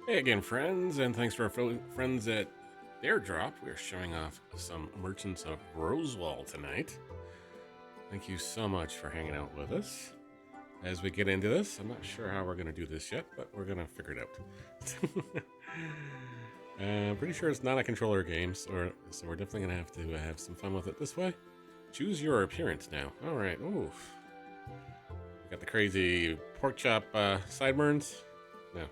Hey again, friends, and thanks for our friends at Airdrop. We're showing off some merchants of Rosewall tonight. Thank you so much for hanging out with us. As we get into this, I'm not sure how we're going to do this yet, but we're going to figure it out. I'm pretty sure it's not a controller game, so we're definitely going to have some fun with it this way. Choose your appearance now. All right. Oof. Got the crazy pork chop sideburns. No.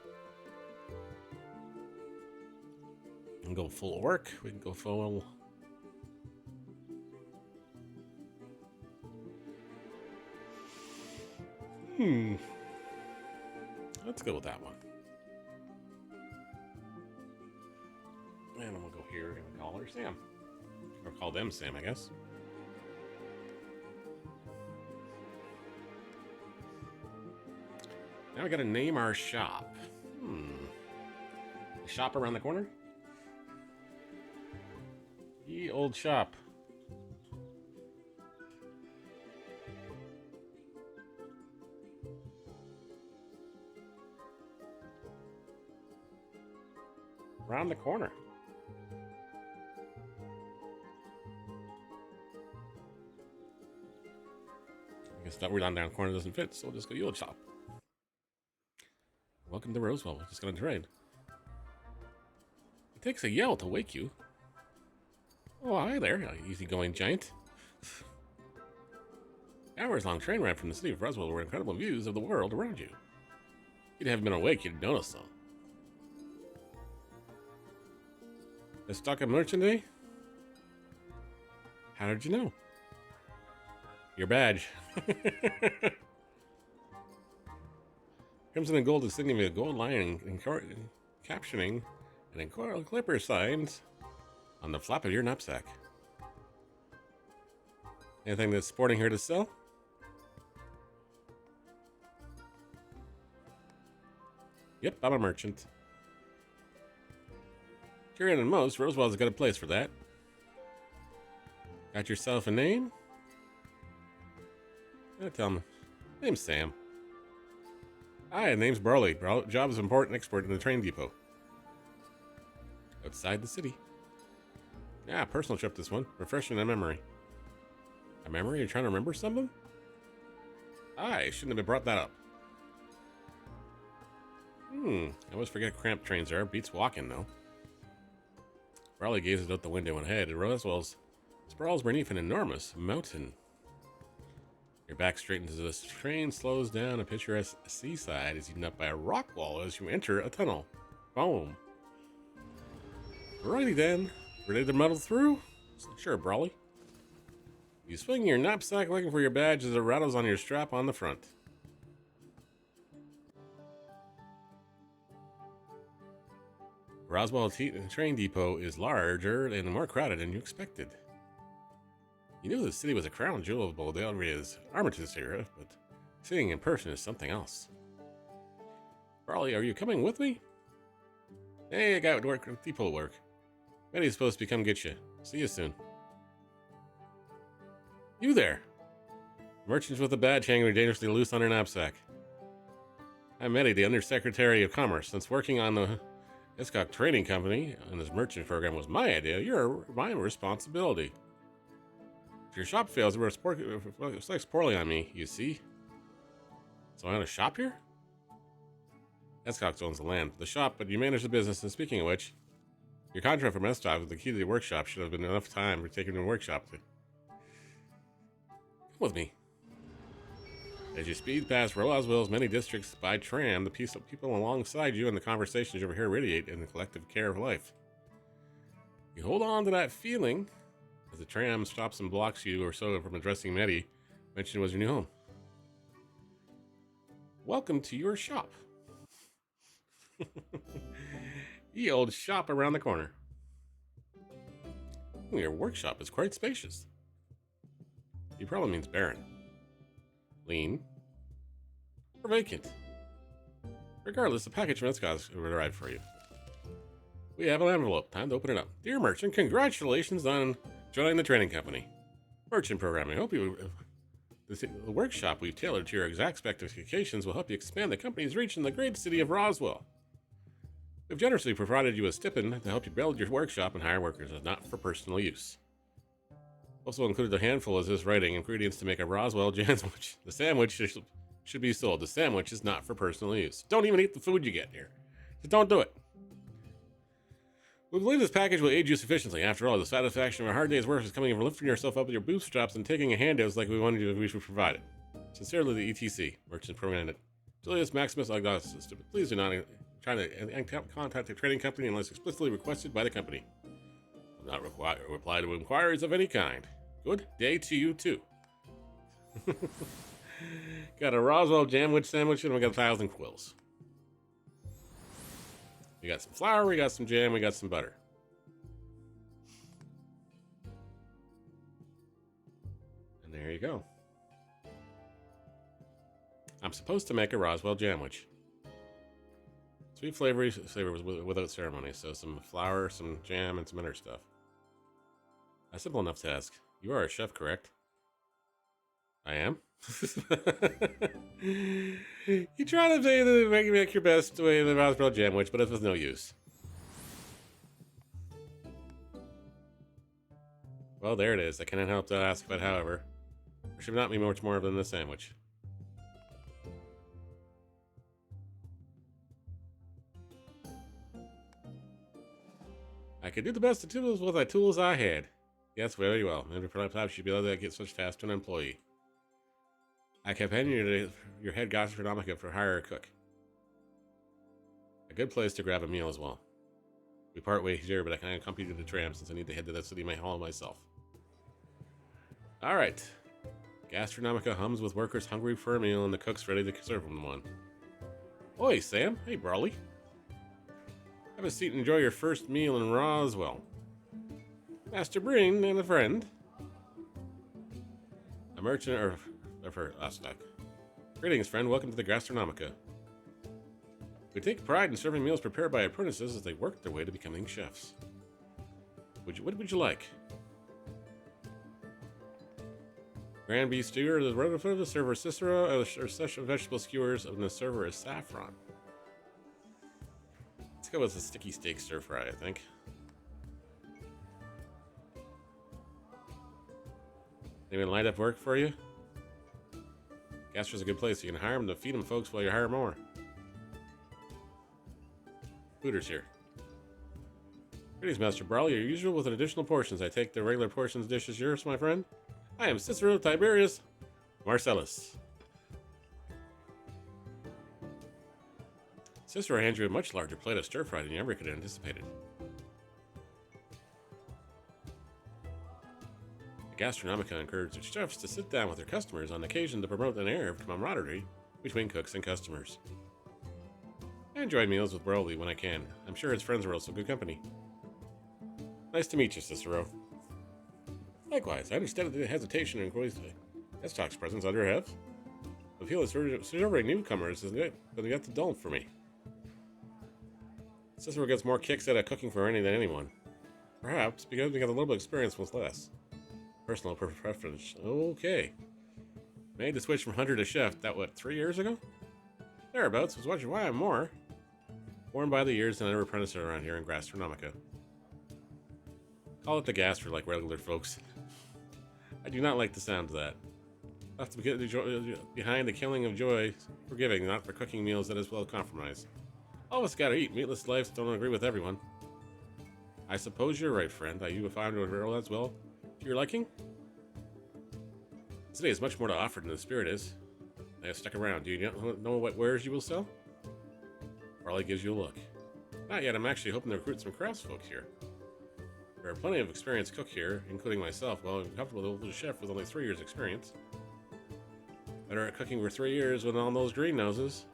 We can go full orc. We can go full. Let's go with that one. And we'll go here and call her Sam. Or call them Sam, I guess. Now we gotta name our shop. The shop around the corner? Ye old shop. Around the corner. I guess that we're down corner doesn't fit, so we'll just go ye old shop. Welcome to Rosewall. We're just gonna trade. It takes a yell to wake you. Oh, hi there, easygoing giant. Hours-long train ride from the city of Roswell were incredible views of the world around you. If you haven't been awake, you'd notice them. The stock of merchant, eh? How did you know? Your badge. Crimson and gold is singing with a gold lion captioning and coral clipper signs on the flap of your knapsack. Anything that's sporting here to sell? Yep, I'm a merchant. Curious than most, Rosewell's got a place for that. Got yourself a name? Tell me. Name's Sam. Hi, name's Barley. Job is important expert in the train depot. Outside the city. Yeah, personal trip this one. Refreshing a memory. A memory? You're trying to remember something? I shouldn't have brought that up. I always forget cramped trains are. Beats walking, though. Barley gazes out the window ahead, and Rosewell sprawls beneath an enormous mountain. Your back straightens as the train slows down. A picturesque seaside is eaten up by a rock wall as you enter a tunnel. Boom. Alrighty then. Ready to muddle through? Sure, Brawley. You swing your knapsack looking for your badge as it rattles on your strap on the front. Roswell train depot is larger and more crowded than you expected. You knew the city was a crown jewel of Bulgaria's Armistice era, but seeing in person is something else. Barley, are you coming with me? Hey, I got depot work. Betty's supposed to come get you. See you soon. You there! Merchants with a badge hanging dangerously loose on her knapsack. I'm Eddie, the Undersecretary of Commerce. Since working on the Backlog Trading Company and this merchant program was my idea, you're my responsibility. If your shop fails, it reflects poorly on me, you see. So I own a shop here? Backlog owns the land, the shop, but you manage the business, and speaking of which, your contract from Estog with the key to the workshop should have been enough time for taking the workshop to... Come with me. As you speed past Roswell's many districts by tram, the people alongside you and the conversations you overhear radiate in the collective care of life. You hold on to that feeling as the tram stops and blocks you or so from addressing Medi, mentioned was your new home. Welcome to your shop. Ye old shop around the corner. Your workshop is quite spacious. He probably means barren. Lean. Or vacant. Regardless, the package from Escos will arrive for you. We have an envelope. Time to open it up. Dear merchant, congratulations on joining the training company. Merchant program. I hope the workshop we've tailored to your exact specifications will help you expand the company's reach in the great city of Roswell. We've generously provided you a stipend to help you build your workshop and hire workers, not for personal use. Also included a handful of this writing ingredients to make a Rosewall jam sandwich. The sandwich should be sold. The sandwich is not for personal use. Don't even eat the food you get here. Just don't do it. We believe this package will aid you sufficiently. After all, the satisfaction of a hard day's work is coming from lifting yourself up with your bootstraps and taking a handouts like we should provide it. Sincerely, the ETC, Merchant Permanent. Julius Maximus Augustus. Please do not try to contact the trading company unless explicitly requested by the company. Will not reply to inquiries of any kind. Good day to you, too. Got a Roswell jamwich sandwich, and we got 1,000 quills. We got some flour, we got some jam, we got some butter. And there you go. I'm supposed to make a Roswell jamwich. Sweet flavor without ceremony, so some flour, some jam, and some other stuff. A simple enough task. You are a chef, correct? I am? You try to make your best way the Roswell jamwich, but it was no use. Well, there it is. I cannot help to ask, but however, there should not be much more than the sandwich. I could do the best of tools with the tools I had. Yes, very well. Maybe perhaps you'd be able to get such task to an employee. I kept handing you your head gastronomica for hire a cook. A good place to grab a meal as well. We part ways here, but I can accompany you to the tram since I need to head to that city hall myself. Alright. Gastronomica hums with workers hungry for a meal and the cook's ready to serve them one. Oi, Sam. Hey, Brawley. Have a seat and enjoy your first meal in Roswell. Master Breen and a friend. A merchant of her stock. Greetings, friend. Welcome to the Gastronomica. We take pride in serving meals prepared by apprentices as they work their way to becoming chefs. What would you like? Grand beef stew, the relative of the server Cicero, or session vegetable skewers of the server is saffron. Let's go with a sticky steak stir fry, I think. Anyone light up work for you? Gastro's a good place. You can hire them to feed them folks while you hire more. Hooters here. Greetings, Master Brawley. Your usual with additional portions. I take the regular portions dish as yours, my friend. I am Cicero Tiberius Marcellus. Cicero hands you a much larger plate of stir fry than you ever could have anticipated. The Gastronomica encourages chefs to sit down with their customers on occasion to promote an air of camaraderie between cooks and customers. I enjoy meals with Broly when I can. I'm sure his friends are also good company. Nice to meet you, Cicero. Likewise, I understand the hesitation and DadsTalk's presence under have. I feel that serving newcomers is good, but that's dull for me. Cicero gets more kicks out of cooking for any than anyone. Perhaps because we got a little bit of experience with less. Personal preference. Okay. Made the switch from hunter to chef, that what, 3 years ago? Thereabouts, was watching why I'm more. Worn by the years than I ever apprenticed around here in Gastronomica. Call it the gastro like regular folks. I do not like the sound of that. Left to get the joy behind the killing of joy for giving, not for cooking meals that is well compromised. All of us gotta eat. Meatless lives don't agree with everyone. I suppose you're right, friend. You found a girl as well to your liking? Today is much more to offer than the spirit is. I have stuck around. Do you know what wares you will sell? Farley gives you a look. Not yet. I'm actually hoping to recruit some craftsfolk here. There are plenty of experienced cook here, including myself. Well, I'm comfortable with a little chef with only 3 years experience. Better at cooking for 3 years with all those green noses.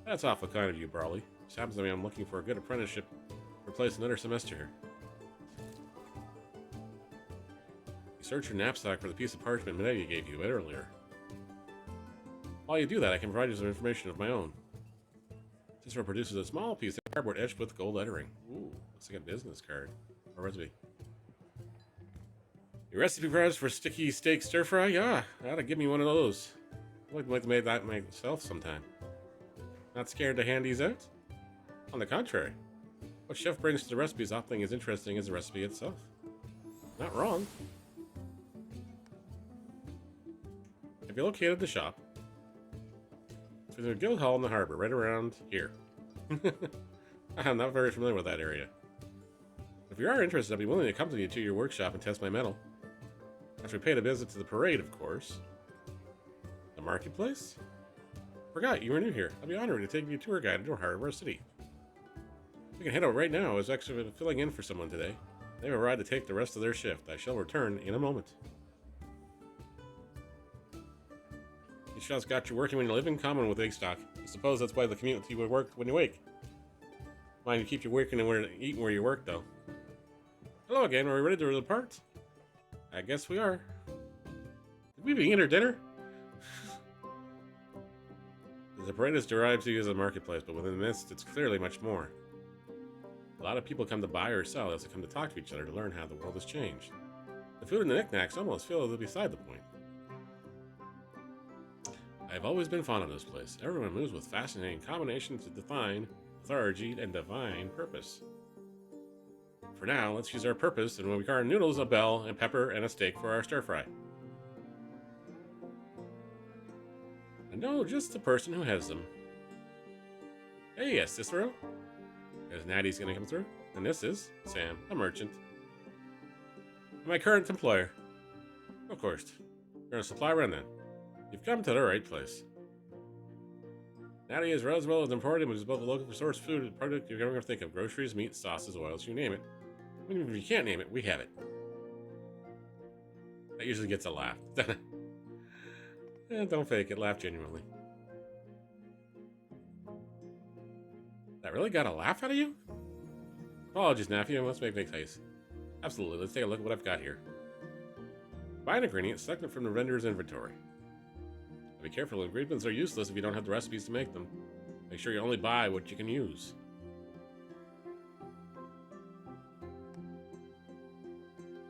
That's awful kind of you, Brawley. Just happens to me I'm looking for a good apprenticeship to replace another semester here. You search your knapsack for the piece of parchment Minetti gave you earlier. While you do that, I can provide you some information of my own. Cicero produces a small piece of cardboard etched with gold lettering. Ooh, looks like a business card. Or recipe. Your recipe cards for sticky steak stir fry? Yeah, that'll give me one of those. I'd like to make that myself sometime. Not scared to hand these out? On the contrary, what chef brings to the recipe is often as interesting as the recipe itself. Not wrong. Have you located the shop? It's between the guild hall and the harbor, right around here. I'm not very familiar with that area. If you are interested, I'd be willing to accompany you to your workshop and test my metal. After we paid a visit to the parade, of course. The marketplace? Forgot you were new here. I'll be honored to take you a tour guide to our city. We can head out right now. I was actually filling in for someone today. They have arrived to take the rest of their shift. I shall return in a moment. You shots got you working when you live in common with Eggstock. I suppose that's why the community would work when you wake. Mind you keep you working and eating where you work, though. Hello again. Are we ready to depart? I guess we are. Did we begin our dinner? The parade is derived to use as a marketplace, but within this, it's clearly much more. A lot of people come to buy or sell as they come to talk to each other to learn how the world has changed. The food and the knickknacks almost feel beside the point. I have always been fond of this place. Everyone moves with fascinating combinations of define, authority, and divine purpose. For now, let's use our purpose, and when we carve noodles, a bell, and pepper, and a steak for our stir-fry. I know just the person who has them. Hey, yes, Cicero. There's Natty's gonna come through. And this is Sam, a merchant. My current employer. Of course. You're a supply run then. You've come to the right place. Natty is Rosewall is imported, which is both a local source food and product you're going to think of. Groceries, meat, sauces, oils, you name it. Even if you can't name it, we have it. That usually gets a laugh. Don't fake it, laugh genuinely. That really got a laugh out of you? Apologies, nephew. Let's make face. Absolutely. Let's take a look at what I've got here. Buy an ingredient, select it from the vendor's inventory. Be careful, ingredients are useless if you don't have the recipes to make them. Make sure you only buy what you can use.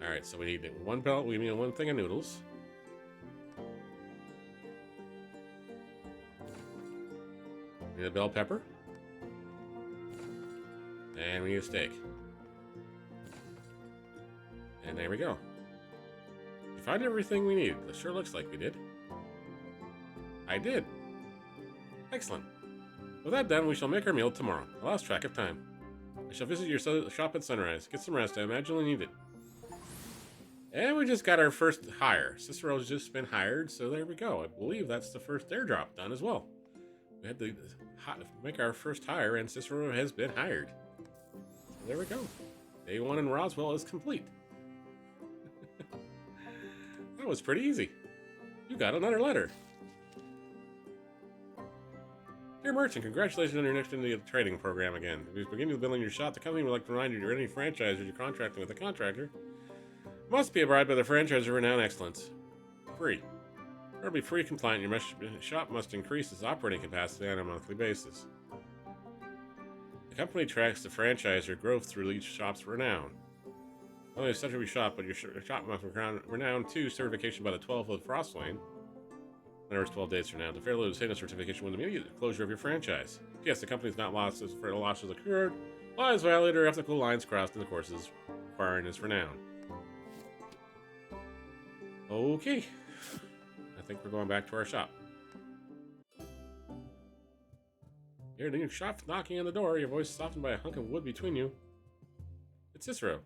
Alright, so we need one belt, we need one thing of noodles. We need a bell pepper. And we need a steak. And there we go. Did you find everything we need? It sure looks like we did. I did. Excellent. With that done, we shall make our meal tomorrow. I lost track of time. I shall visit your shop at sunrise. Get some rest. I imagine you'll need it. And we just got our first hire. Cicero's just been hired, so there we go. I believe that's the first airdrop done as well. We had to make our first hire, and Cicero has been hired. So there we go. Day 1 in Rosewall is complete. That was pretty easy. You got another letter. Dear Merchant, congratulations on your next into the trading program again. If you begin with building your shop, the company would like to remind you that any franchise you're contracting with a contractor must be abided by the franchise of renowned excellence. Free. Or to be free compliant, your shop must increase its operating capacity on a monthly basis. The company tracks the franchisor growth through each shop's renown. Not only such every shop, but your shop must be renowned to certification by the 12th of Frostwane. There is 12 days from now. The fair lose a certification with immediate closure of your franchise. Yes, the company is not lost as for losses occurred. Laws violated or ethical lines crossed in the courses requiring this renown. Okay. I think we're going back to our shop. Here, the new shop's knocking on the door. Your voice is softened by a hunk of wood between you. It's Cicero.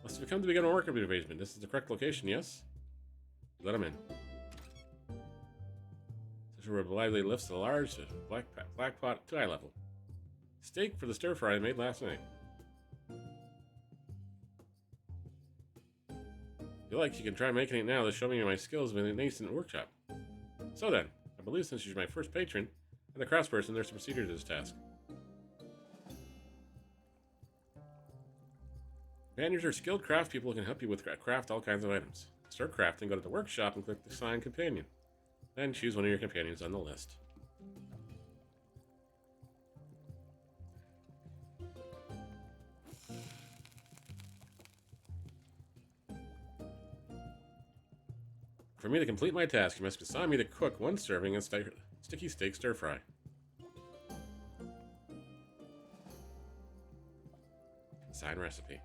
Must have come to begin a work arrangement. This is the correct location, yes? Let him in. Cicero blithely lifts a large black pot to eye level. Steak for the stir fry I made last night. If you like, you can try making it now to show me my skills in a nascent workshop. So then, I believe since you're my first patron and the craftsperson, there's a procedure to this task. Managers or skilled craft people can help you with craft all kinds of items. Start crafting, go to the workshop, and click the Assign Companion. Then choose one of your companions on the list. For me to complete my task, you must assign me to cook one serving of sticky steak stir-fry. Sign recipe.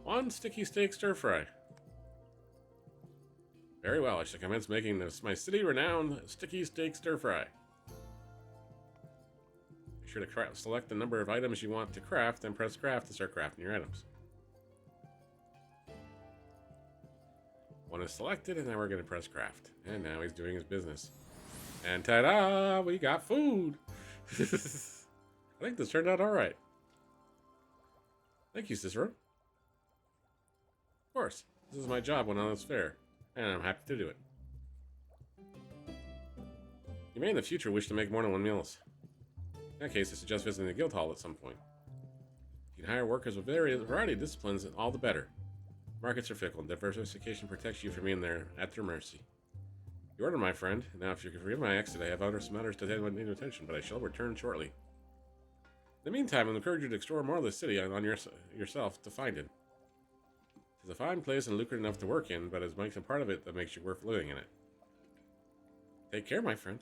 1 sticky steak stir fry. Very well, I shall commence making this my city-renowned sticky steak stir fry. Be sure to select the number of items you want to craft, then press craft to start crafting your items. 1 is selected, and now we're going to press craft. And now he's doing his business. And ta-da! We got food! I think this turned out alright. Thank you, Cicero. Of course, this is my job when all is fair, and I'm happy to do it. You may in the future wish to make more than 1 meals. In that case, I suggest visiting the guild hall at some point. You can hire workers with a variety of disciplines, and all the better. Markets are fickle, and diversification protects you from being there at their mercy. You order, my friend. Now, if you can forgive my exit, I have some matters to need attention, but I shall return shortly. In the meantime, I encourage you to explore more of the city on yourself to find it. It's a fine place and lucrative enough to work in, but it makes a part of it that makes you worth living in it. Take care, my friend.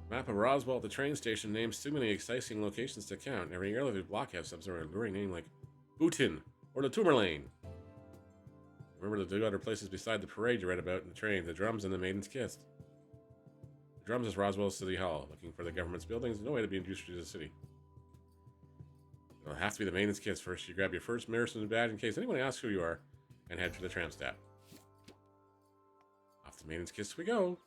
Map of Rosewall at the train station names too many exciting locations to count. Every elevated block has some sort of alluring name like Bootin or the Tumor Lane. Remember the 2 other places beside the parade you read about in the train, the Drums and the Maiden's Kiss. The Drums is Roswell City Hall. Looking for the government's buildings, no way to be introduced to the city. It'll have to be the Maiden's Kiss first. You grab your first Marison's badge in case anyone asks who you are, and head for the tram stop. Off to Maiden's Kiss we go.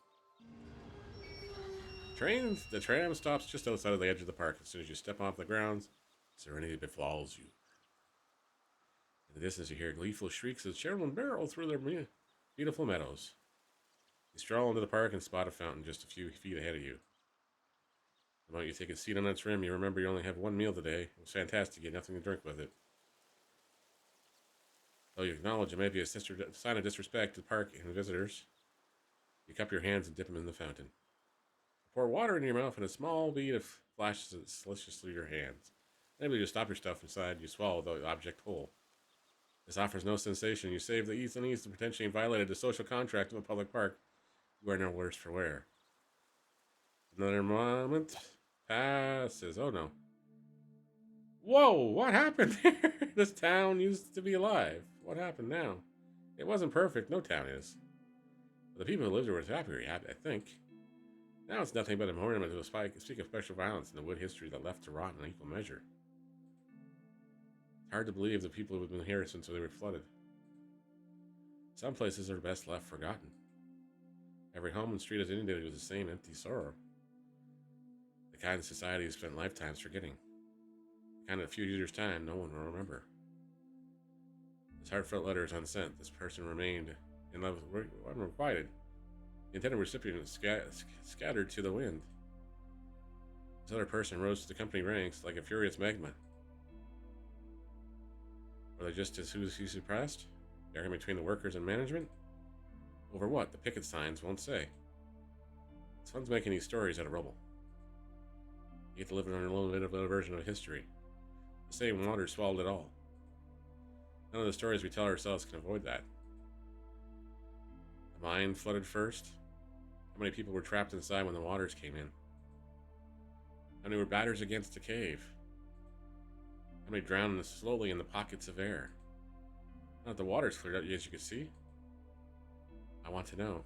The tram stops just outside of the edge of the park. As soon as you step off the grounds, serenity befalls you. In the distance, you hear gleeful shrieks as children barrel through their beautiful meadows. You stroll into the park and spot a fountain just a few feet ahead of you. The moment you take a seat on its rim, you remember you only have 1 meal today. It was fantastic, you had nothing to drink with it. Though you acknowledge it may be a sign of disrespect to the park and visitors, you cup your hands and dip them in the fountain. Pour water in your mouth and a small bead of flashes delicious through your hands. Unable to stop your stuff inside, you swallow the object whole. This offers no sensation. You save the ease and ease to potentially violated the social contract of a public park. You are no worse for wear. Another moment passes. Oh no. Whoa, what happened here? This town used to be alive. What happened now? It wasn't perfect. No town is. But the people who lived there were happy, I think. Now it's nothing but a monument to speak of special violence in the wood history that left to rot in equal measure. It's hard to believe the people who have been here since they were flooded. Some places are best left forgotten. Every home and street is inundated with the same empty sorrow. The kind of society has spent lifetimes forgetting. The kind of a few years' time no one will remember. This heartfelt letter is unsent. This person remained in love with unrequited. The intended recipient was scattered to the wind. This other person rose to the company ranks like a furious magma. Were they just as who's suppressed? Arguing between the workers and management? Over what? The picket signs won't say. It's fun making these stories out of rubble. You get to live in a little bit of a version of history. The same water swallowed it all. None of the stories we tell ourselves can avoid that. The mine flooded first. How many people were trapped inside when the waters came in? How many were batters against the cave? How many drowned slowly in the pockets of air? Now that the water's cleared out, as you can see. I want to know.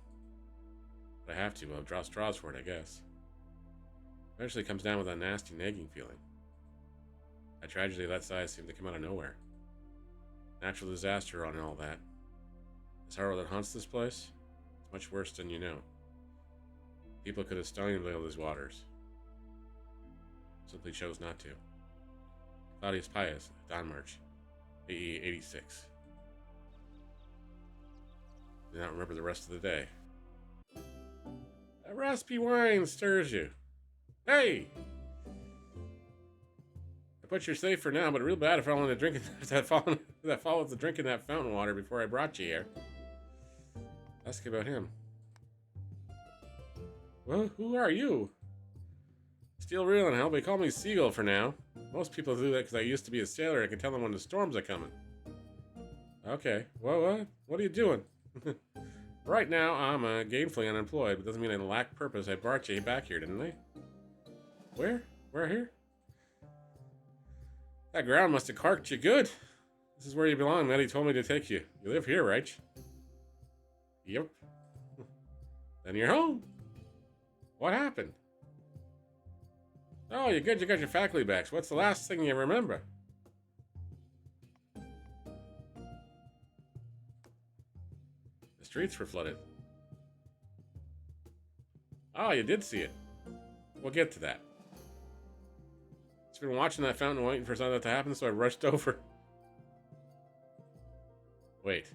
But I have to. I'll draw straws for it, I guess. Eventually it comes down with a nasty, nagging feeling. A tragedy of that size seemed to come out of nowhere. Natural disaster and all that. The sorrow that haunts this place? It's much worse than you know. People could have stung these waters. Simply chose not to. Claudius Pius, Dawn March, AE 86. Do not remember the rest of the day. A raspy wine stirs you. Hey! I put you safe for now, but real bad if I wanted to drink that followed the drinking that fountain water before I brought you here. Ask about him. Well, who are you? Steel reel and hell, they call me Seagull for now. Most people do that because I used to be a sailor. I can tell them when the storms are coming. Okay, well, what are you doing? Right now, I'm gainfully unemployed, but doesn't mean I lack purpose. I brought you back here, didn't I? Where? Where here? That ground must have carked you good. This is where you belong. Maddie told me to take you. You live here, right? Yep. Then you're home. What happened? Oh, you're good. You got your faculty back. So what's the last thing you remember? The streets were flooded. Oh, you did see it. We'll get to that. I've been watching that fountain waiting for something to happen, so I rushed over. Wait.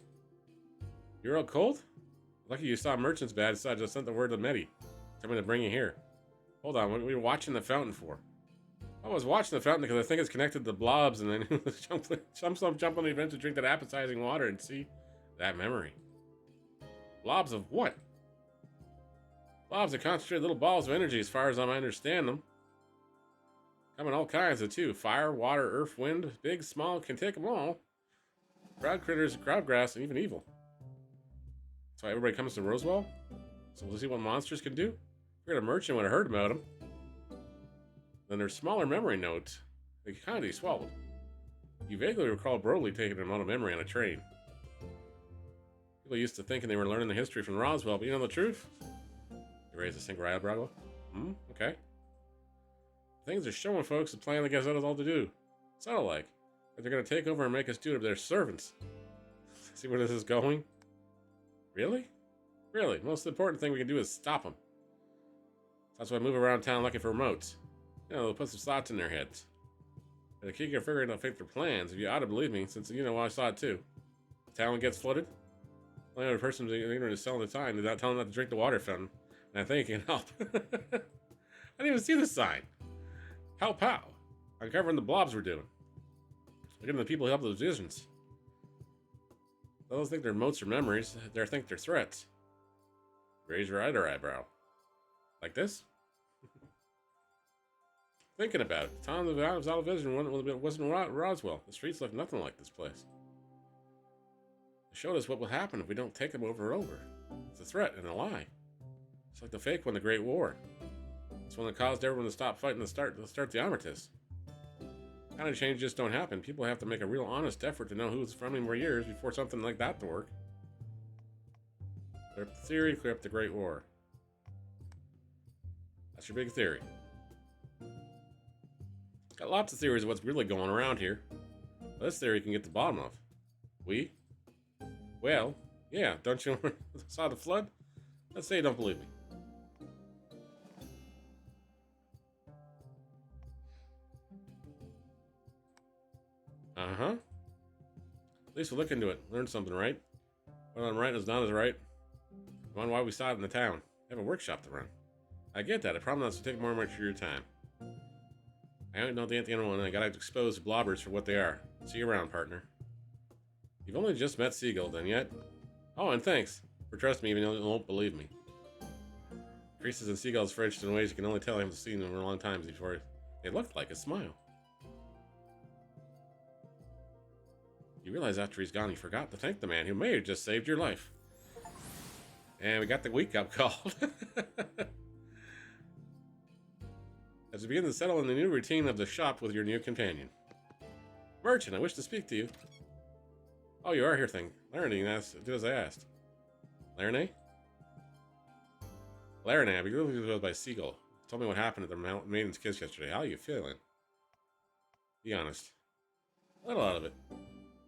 You're all cold? Lucky you saw merchant's badge, so I just sent the word to Medi. Tell me to bring you here. Hold on, what were you watching the fountain for? I was watching the fountain because I think it's connected to blobs, and then jump on the event to drink that appetizing water and see that memory. Blobs of what? Blobs are concentrated little balls of energy as far as I understand them. Come in all kinds of too. Fire, water, earth, wind, big, small, can take them all. Crowd critters, crowd grass, and even evil. That's why everybody comes to Rosewall. So we'll see what monsters can do. Figured a merchant would have heard about them. Then there's smaller memory notes. They kind of be swallowed. You vaguely recall Broly taking an amount of memory on a train. People used to thinking they were learning the history from Roswell, but you know the truth? You raised a single eyebrow. Okay. Things are showing folks the plan that gives us all to do. Sounded like they're going to take over and make us do their servants. See where this is going? Really? Really, most important thing we can do is stop them. That's why I move around town looking for remotes. You know, they'll put some thoughts in their heads. And the key can figure out fake their plans. If you ought to believe me, since you know I saw it too. The town gets flooded. The only other person is selling the time without telling them not to drink the water fountain. And I think it can help. I didn't even see the sign. Help how? Uncovering the blobs we're doing. We're giving the people help those visions. Those think they're motes or memories. They think they're threats. Raise your other eyebrow. Like this? Thinking about it. The time of was out of vision wasn't Roswell. The streets look nothing like this place. They showed us what will happen if we don't take them over and over. It's a threat and a lie. It's like the fake one, the Great War. It's one that caused everyone to stop fighting to start the armistice. Kind of changes just don't happen. People have to make a real honest effort to know who's from him for years before something like that to work. Their theory, clear up the Great War. That's your big theory. Got lots of theories of what's really going around here. This theory can get to the bottom of. We? Well, yeah, don't you saw the flood? Let's say you don't believe me. Uh-huh. At least we'll look into it. Learn something, right? What I'm right is not as right. Wonder why we saw it in the town. I have a workshop to run. I get that. I promise to take more much of your time. I don't know the end one, and I gotta expose the blobbers for what they are. See you around, partner. You've only just met Seagull, then yet? Oh, and thanks for trusting me even though you won't believe me. Creases in Seagull's fridge in ways you can only tell I haven't seen them for a long time before. They looked like a smile. You realize after he's gone, you forgot to thank the man who may have just saved your life. And we got the wake-up call. As we begin to settle in the new routine of the shop with your new companion. Merchant, I wish to speak to you. Oh, you are here, thing. Laramie, do as I asked. Laramie? Laramie, I began by Seagull. Told me what happened at the Maiden's Kiss yesterday. How are you feeling? Be honest. A little out of it.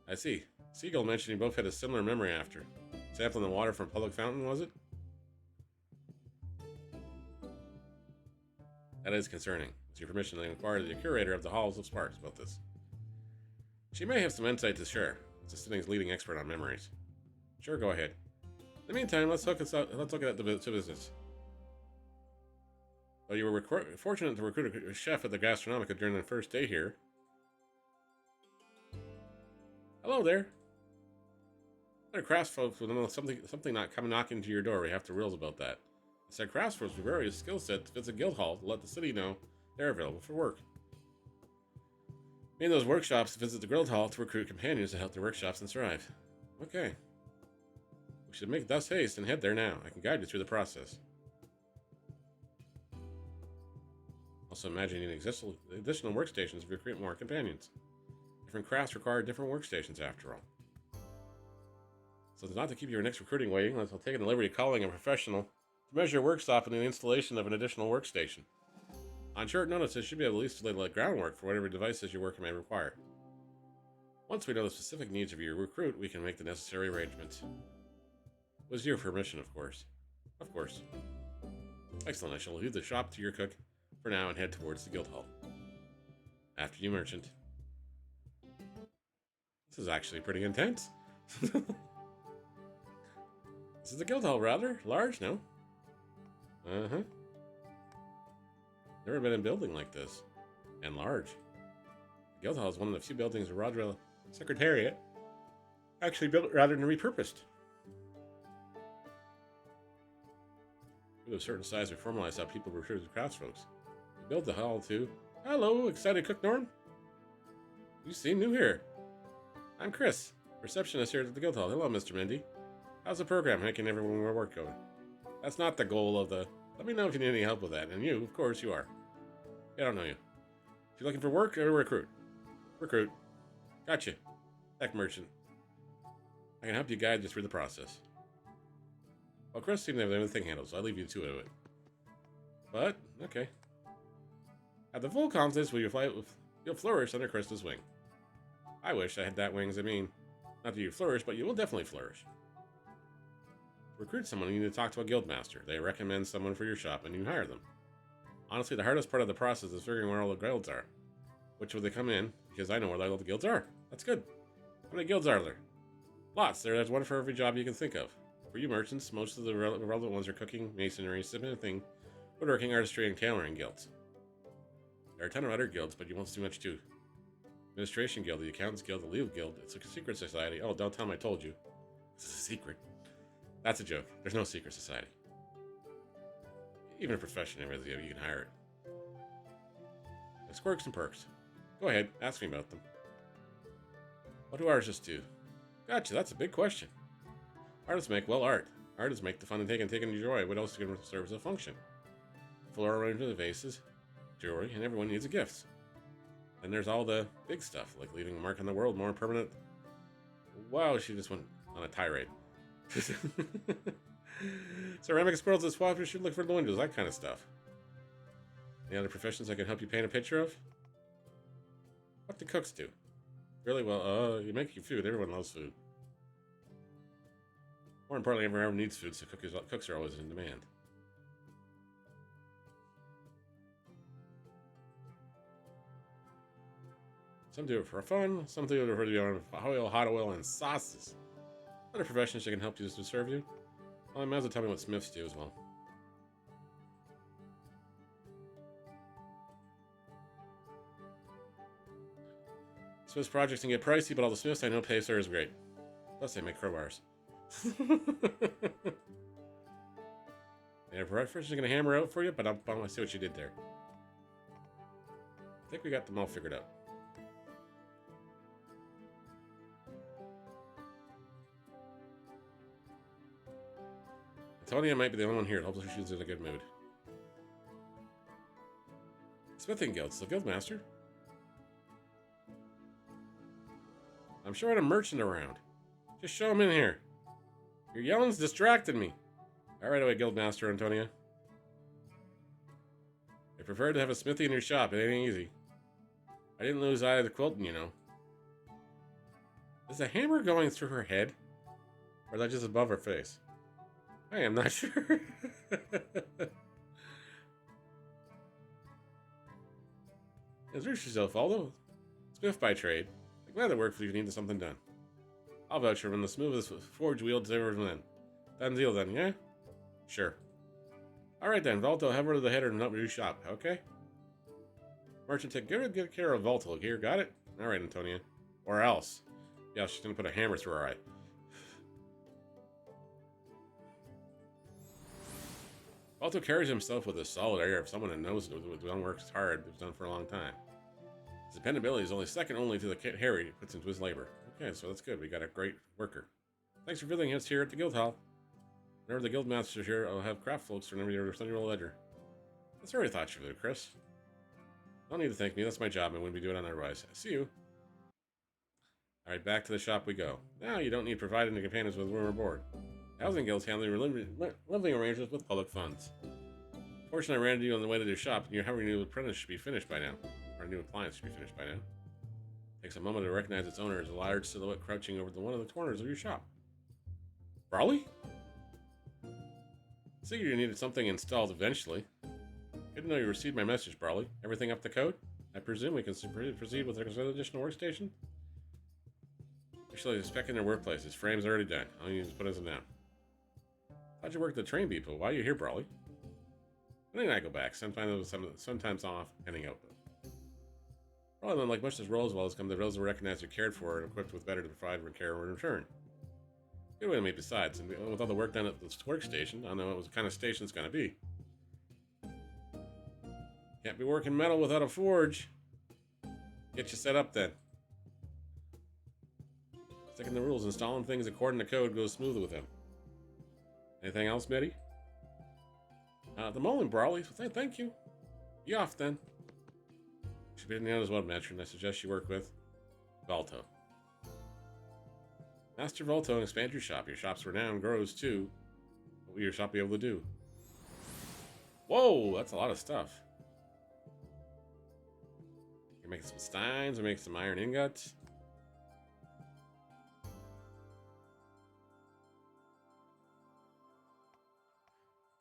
I see. Seagull mentioned you both had a similar memory after. Sampling the water from a public fountain, was it? That is concerning. With your permission, I inquire the curator of the Halls of Sparks about this. She may have some insight to share. It's the city's leading expert on memories. Sure, go ahead. In the meantime, let's look at the business. Well, you were fortunate to recruit a chef at the Gastronomica during the first day here. Hello there. There are crafts folks with something not coming knocking to your door. We have to rules about that. I said crafts folks with various skill sets visit guild hall to let the city know they're available for work. In those workshops, visit the guild hall to recruit companions to help their workshops and thrive. Okay. We should make thus haste and head there now. I can guide you through the process. Also imagine needing additional workstations to recruit more companions. Different crafts require different workstations, after all. So it's not to keep your next recruiting waiting, let's take the liberty of calling a professional to measure your work stop and the installation of an additional workstation. On short notice, it should be able to at least lay the groundwork for whatever devices your work may require. Once we know the specific needs of your recruit, we can make the necessary arrangements. With your permission, of course. Of course. Excellent, I shall leave the shop to your cook for now and head towards the guild hall. After you, merchant. This is actually pretty intense. This is the guild hall, rather large, no? Uh-huh. Never been in a building like this. And large. The guild hall is one of the few buildings of Rosewall Secretariat actually built rather than repurposed. With a certain size, we formalize how people recruit the craftsfolks. We built the hall too. Hello, excited cook Norm? You seem new here. I'm Chris, receptionist here at the guild hall. Hello, Mr. Mindy. How's the program making everyone more work going? That's not the goal of the... Let me know if you need any help with that. And you, of course, you are. I don't know you. If you're looking for work or recruit? Recruit. Gotcha. Tech merchant. I can help you guide you through the process. Well, Chris seemed to have everything handled, so I'll leave you to it. But, okay. At the full confidence, you'll flourish under Krista's wing. I wish I had that wings, I mean. Not that you flourish, but you will definitely flourish. To recruit someone, you need to talk to a guild master. They recommend someone for your shop, and you hire them. Honestly, the hardest part of the process is figuring where all the guilds are. Which will they come in, because I know where all the guilds are. That's good. How many guilds are there? Lots. There's one for every job you can think of. For you merchants, most of the relevant ones are cooking, masonry, smithing, woodworking, artistry, and tailoring guilds. There are a ton of other guilds, but you won't see much too. Administration Guild, the Accountants Guild, the Legal Guild. It's a secret society. Oh, don't tell them I told you. This is a secret. That's a joke. There's no secret society. Even a profession, you can hire it. There's quirks and perks. Go ahead, ask me about them. What do artists do? Gotcha, that's a big question. Artists make, well, art. Artists make the fun and taking joy. What else can serve as a function? Floral arrangement of vases, jewelry, and everyone needs a gift. Then there's all the big stuff, like leaving a mark on the world more permanent. Wow, she just went on a tirade. Ceramic scrolls that swap, you should look for the windows, that kind of stuff. Any other professions I can help you paint a picture of? What do cooks do? Really well, you make your food. Everyone loves food. More importantly, everyone needs food, so cooks are always in demand. Some do it for fun, some do it for the oil, hot oil, and sauces. Other professions that can help you to serve you. Well, I might as well tell me what smiths do as well. Smiths projects can get pricey, but all the smiths I know pay is great. Plus, they make crowbars. Yeah, professions are going to hammer out for you, but I want to see what you did there. I think we got them all figured out. Antonia might be the only one here. Hopefully she's in a good mood. Smithing guilds, the guild master. I'm sure I had a merchant around. Just show him in here. Your yelling's distracted me. Alright away, guild master Antonia. I prefer to have a smithy in your shop. It ain't easy. I didn't lose eye of the quilting, you know. Is the hammer going through her head? Or is that just above her face? I am not sure. Introduce yourself, Aldo. Smith by trade. I'm glad that worked for you if you need something done. I'll vouch for when the smoothest forge wields ever been. Done deal then, yeah? Sure. Alright then, Volto, have her to the header and help me shop, okay? Merchant, take good care of Volto here, got it? Alright, Antonia. Or else. Yeah, she's gonna put a hammer through her eye. Volto carries himself with a solid air of someone that knows that works hard, it's done for a long time. His dependability is only second only to the Harry he puts into his labor. Okay, so that's good. We got a great worker. Thanks for visiting us here at the guild hall. Whenever the guild master's here, I'll have craft folks remember your Sunny-Roll ledger. That's already thought you would, Chris. Don't need to thank me. That's my job. I wouldn't be doing it otherwise. See you. Alright, back to the shop we go. Now you don't need providing the companions with room or board. Housing guilds handling living arrangements with public funds. Fortunately, I ran into you on the way to the shop, and your new apprentice should be finished by now. Or new appliance should be finished by now. Takes a moment to recognize its owner as a large silhouette crouching over one of the corners of your shop. Brawley? Figured you needed something installed eventually. Good to know you received my message, Brawley. Everything up to code? I presume we can proceed with the additional workstation? Actually, spec in their workplaces. Frame's already done. All you need to put it down. How'd you work the train depot? Why are you here, Brawley? I think I go back. Sometimes off, heading out. Rather than like much as Rosewall has come, the village will recognize you're cared for and equipped with better to provide care in return. Good way to meet besides, and with all the work done at this workstation, I don't know what kind of station it's going to be. Can't be working metal without a forge. Get you set up then. Sticking the rules, installing things according to code goes smoothly with him. Anything else, Mitty? At the moment, Brawley, so thank you. Be off then. Should be in the as well, matron. I suggest you work with Volto. Master Volto and expand your shop. Your shop's renown grows too. What will your shop be able to do? Whoa, that's a lot of stuff. You can make some steins or make some iron ingots.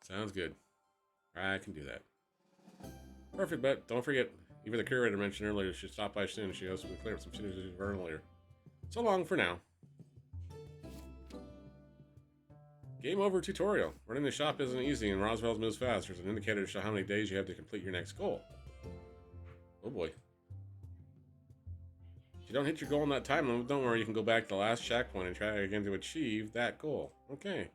Sounds good. I can do that. Perfect, but don't forget, even the curator mentioned earlier should stop by soon. She has to clear up some shit issues earlier. So long for now. Game over tutorial. Running the shop isn't easy and Roswell's moves fast. There's an indicator to show how many days you have to complete your next goal. Oh boy. If you don't hit your goal in that time limit, don't worry, you can go back to the last checkpoint and try again to achieve that goal. Okay.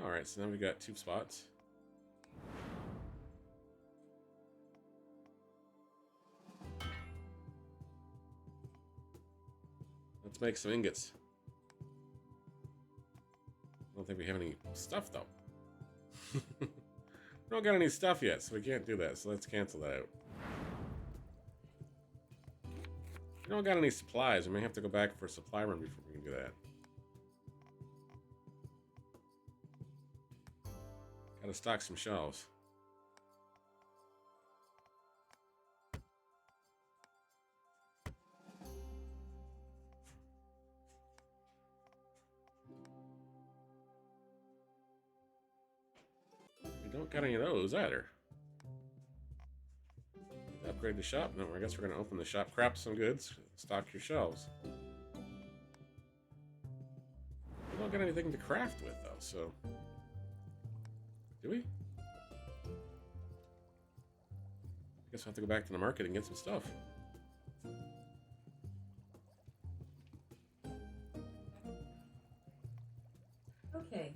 Alright, so now we got 2 spots. Let's make some ingots. I don't think we have any stuff though. We don't got any stuff yet, so we can't do that, so let's cancel that out. We don't got any supplies, we may have to go back for a supply run before we can do that. Gotta stock some shelves. We don't got any of those either. Upgrade the shop? No, I guess we're gonna open the shop, craft some goods, stock your shelves. We don't got anything to craft with though, so... Do we? I guess we'll have to go back to the market and get some stuff. Okay.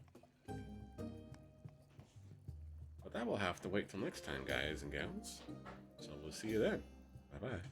But that will have to wait till next time, guys and gals. So we'll see you then. Bye-bye.